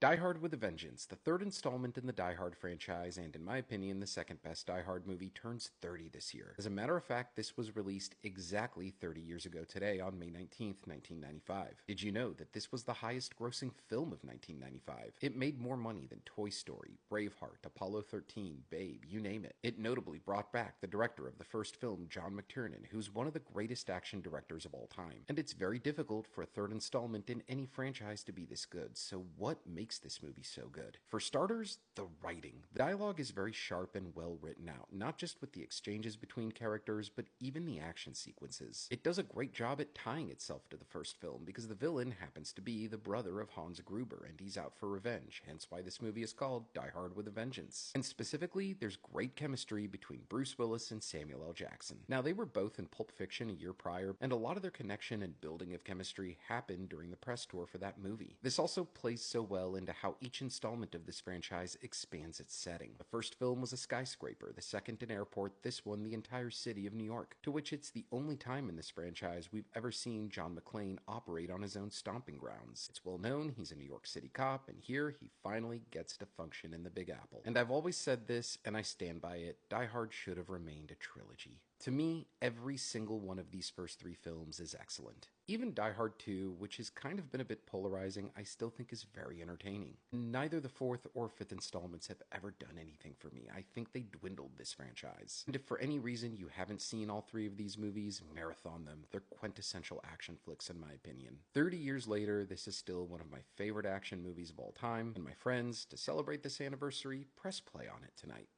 Die Hard with a Vengeance, the third installment in the Die Hard franchise, and in my opinion, the second best Die Hard movie, turns 30 this year. As a matter of fact, this was released exactly 30 years ago today on May 19th, 1995. Did you know that this was the highest grossing film of 1995? It made more money than Toy Story, Braveheart, Apollo 13, Babe, you name it. It notably brought back the director of the first film, John McTiernan, who's one of the greatest action directors of all time. And it's very difficult for a third installment in any franchise to be this good, so what makes this movie so good? For starters, the writing. The dialogue is very sharp and well written out, not just with the exchanges between characters, but even the action sequences. It does a great job at tying itself to the first film because the villain happens to be the brother of Hans Gruber and he's out for revenge, hence why this movie is called Die Hard with a Vengeance. And specifically, there's great chemistry between Bruce Willis and Samuel L. Jackson. Now, they were both in Pulp Fiction a year prior, and a lot of their connection and building of chemistry happened during the press tour for that movie. This also plays so well into how each installment of this franchise expands its setting. The first film was a skyscraper, the second an airport, this one the entire city of New York, to which it's the only time in this franchise we've ever seen John McClane operate on his own stomping grounds. It's well known he's a New York City cop, and here he finally gets to function in the Big Apple. And I've always said this, and I stand by it, Die Hard should have remained a trilogy. To me, every single one of these first three films is excellent. Even Die Hard 2, which has kind of been a bit polarizing, I still think is very entertaining. Neither the fourth or fifth installments have ever done anything for me. I think they dwindled this franchise. And if for any reason you haven't seen all three of these movies, marathon them. They're quintessential action flicks in my opinion. 30 years later, this is still one of my favorite action movies of all time, and my friends, to celebrate this anniversary, press play on it tonight.